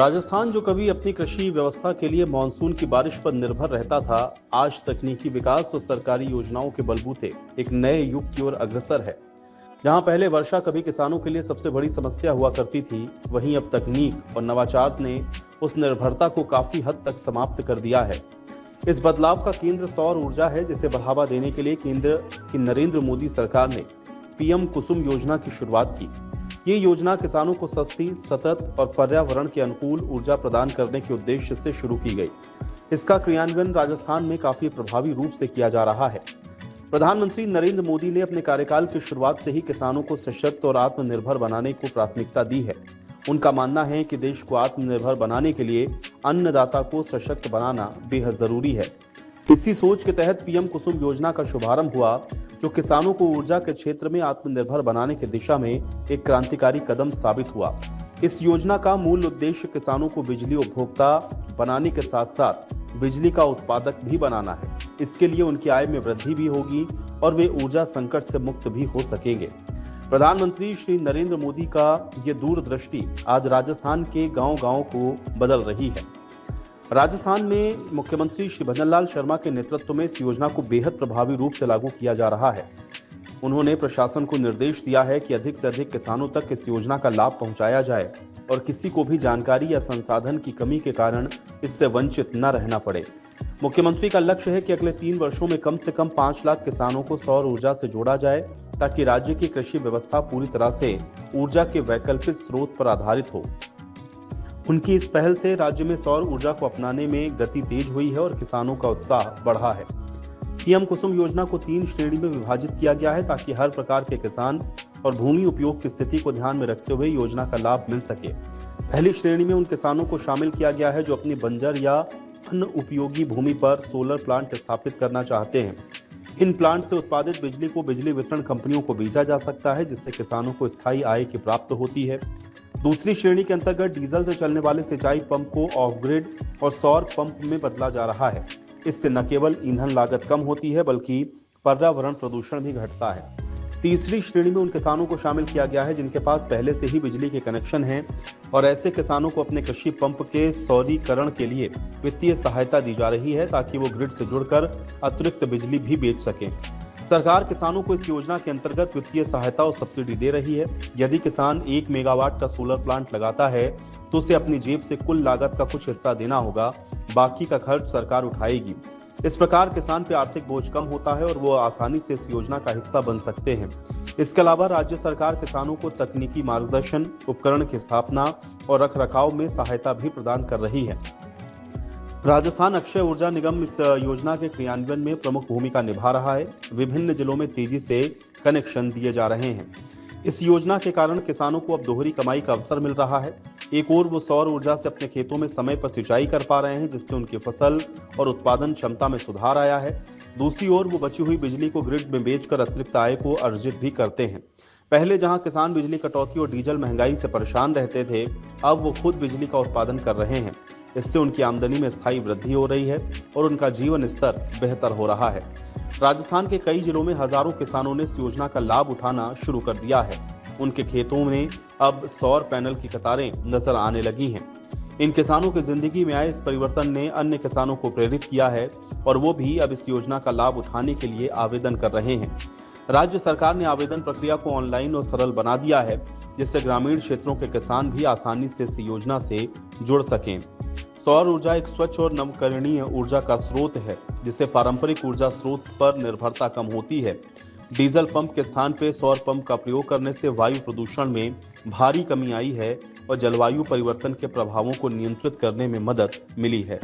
राजस्थान जो कभी अपनी कृषि व्यवस्था के लिए मानसून की बारिश पर निर्भर रहता था, आज तकनीकी विकास और सरकारी योजनाओं के बलबूते एक नए युग की ओर अग्रसर है। जहां पहले वर्षा कभी किसानों के लिए सबसे बड़ी समस्या हुआ करती थी, वहीं अब तकनीक और नवाचार ने उस निर्भरता को काफी हद तक समाप्त कर दिया है। इस बदलाव का केंद्र सौर ऊर्जा है, जिसे बढ़ावा देने के लिए केंद्र की नरेंद्र मोदी सरकार ने पीएम कुसुम योजना की शुरुआत की। ये योजना किसानों को सस्ती, सतत और पर्यावरण के अनुकूल ऊर्जा प्रदान करने के उद्देश्य से शुरू की गई। इसका क्रियान्वयन राजस्थान में काफी प्रभावी रूप से किया जा रहा है। प्रधानमंत्री नरेंद्र मोदी ने अपने कार्यकाल की शुरुआत से ही किसानों को सशक्त और आत्मनिर्भर बनाने को प्राथमिकता दी है। उनका मानना है कि देश को आत्मनिर्भर बनाने के लिए अन्नदाता को सशक्त बनाना बेहद जरूरी है। इसी सोच के तहत पीएम कुसुम योजना का शुभारंभ हुआ, जो किसानों को ऊर्जा के क्षेत्र में आत्मनिर्भर बनाने की दिशा में एक क्रांतिकारी कदम साबित हुआ। इस योजना का मूल उद्देश्य किसानों को बिजली उपभोक्ता बनाने के साथ साथ बिजली का उत्पादक भी बनाना है। इसके लिए उनकी आय में वृद्धि भी होगी और वे ऊर्जा संकट से मुक्त भी हो सकेंगे। प्रधानमंत्री श्री नरेंद्र मोदी का ये दूरदृष्टि आज राजस्थान के गांव-गांव को बदल रही है। राजस्थान में मुख्यमंत्री श्री भजनलाल शर्मा के नेतृत्व में इस योजना को बेहद प्रभावी रूप से लागू किया जा रहा है। उन्होंने प्रशासन को निर्देश दिया है कि अधिक से अधिक किसानों तक इस योजना का लाभ पहुंचाया जाए और किसी को भी जानकारी या संसाधन की कमी के कारण इससे वंचित न रहना पड़े। मुख्यमंत्री का लक्ष्य है कि अगले 3 वर्षों में कम से कम 5 लाख किसानों को सौर ऊर्जा से जोड़ा जाए, ताकि राज्य की कृषि व्यवस्था पूरी तरह से ऊर्जा के वैकल्पिक स्रोत पर आधारित हो। उनकी इस पहल से राज्य में सौर ऊर्जा को अपनाने में गति तेज हुई है और किसानों का उत्साह बढ़ा है। पीएम कुसुम योजना को 3 श्रेणी में विभाजित किया गया है, ताकि हर प्रकार के किसान और भूमि उपयोग की स्थिति को ध्यान में रखते हुए योजना का लाभ मिल सके। पहली श्रेणी में उन किसानों को शामिल किया गया है जो अपनी बंजर या अन्य उपयोगी भूमि पर सोलर प्लांट स्थापित करना चाहते हैं। इन प्लांट से उत्पादित बिजली को बिजली वितरण कंपनियों को बेचा जा सकता है, जिससे किसानों को स्थायी आय की प्राप्त होती है। दूसरी श्रेणी के अंतर्गत डीजल से चलने वाले सिंचाई पंप को ऑफ ग्रिड और सौर पंप में बदला जा रहा है। इससे न केवल ईंधन लागत कम होती है, बल्कि पर्यावरण प्रदूषण भी घटता है। तीसरी श्रेणी में उन किसानों को शामिल किया गया है जिनके पास पहले से ही बिजली के कनेक्शन हैं, और ऐसे किसानों को अपने कृषि पंप के सौरीकरण के लिए वित्तीय सहायता दी जा रही है, ताकि वो ग्रिड से जुड़कर अतिरिक्त बिजली भी बेच सकें। सरकार किसानों को इस योजना के अंतर्गत वित्तीय सहायता और सब्सिडी दे रही है। यदि किसान 1 मेगावाट का सोलर प्लांट लगाता है तो उसे अपनी जेब से कुल लागत का कुछ हिस्सा देना होगा, बाकी का खर्च सरकार उठाएगी। इस प्रकार किसान पे आर्थिक बोझ कम होता है और वो आसानी से इस योजना का हिस्सा बन सकते हैं। इसके अलावा राज्य सरकार किसानों को तकनीकी मार्गदर्शन, उपकरण की स्थापना और रखरखाव में सहायता भी प्रदान कर रही है। राजस्थान अक्षय ऊर्जा निगम इस योजना के क्रियान्वयन में प्रमुख भूमिका निभा रहा है। विभिन्न जिलों में तेजी से कनेक्शन दिए जा रहे हैं। इस योजना के कारण किसानों को अब दोहरी कमाई का अवसर मिल रहा है। एक ओर वो सौर ऊर्जा से अपने खेतों में समय पर सिंचाई कर पा रहे हैं, जिससे उनकी फसल और उत्पादन क्षमता में सुधार आया है। दूसरी ओर वो बची हुई बिजली को ग्रिड में बेचकर अतिरिक्त आय को अर्जित भी करते हैं। पहले जहां किसान बिजली कटौती और डीजल महंगाई से परेशान रहते थे, अब वो खुद बिजली का उत्पादन कर रहे हैं। इससे उनकी आमदनी में स्थायी वृद्धि हो रही है और उनका जीवन स्तर बेहतर हो रहा है। राजस्थान के कई जिलों में हजारों किसानों ने इस योजना का लाभ उठाना शुरू कर दिया है। उनके खेतों में अब सौर पैनल की कतारें नजर आने लगी हैं। इन किसानों की जिंदगी में आए इस परिवर्तन ने अन्य किसानों को प्रेरित किया है और वो भी अब इस योजना का लाभ उठाने के लिए आवेदन कर रहे हैं। राज्य सरकार ने आवेदन प्रक्रिया को ऑनलाइन और सरल बना दिया है, जिससे ग्रामीण क्षेत्रों के किसान भी आसानी से इस योजना से जुड़ सकें। सौर ऊर्जा एक स्वच्छ और नवीकरणीय ऊर्जा का स्रोत है, जिससे पारंपरिक ऊर्जा स्रोत पर निर्भरता कम होती है। डीजल पंप के स्थान पर सौर पंप का प्रयोग करने से वायु प्रदूषण में भारी कमी आई है और जलवायु परिवर्तन के प्रभावों को नियंत्रित करने में मदद मिली है।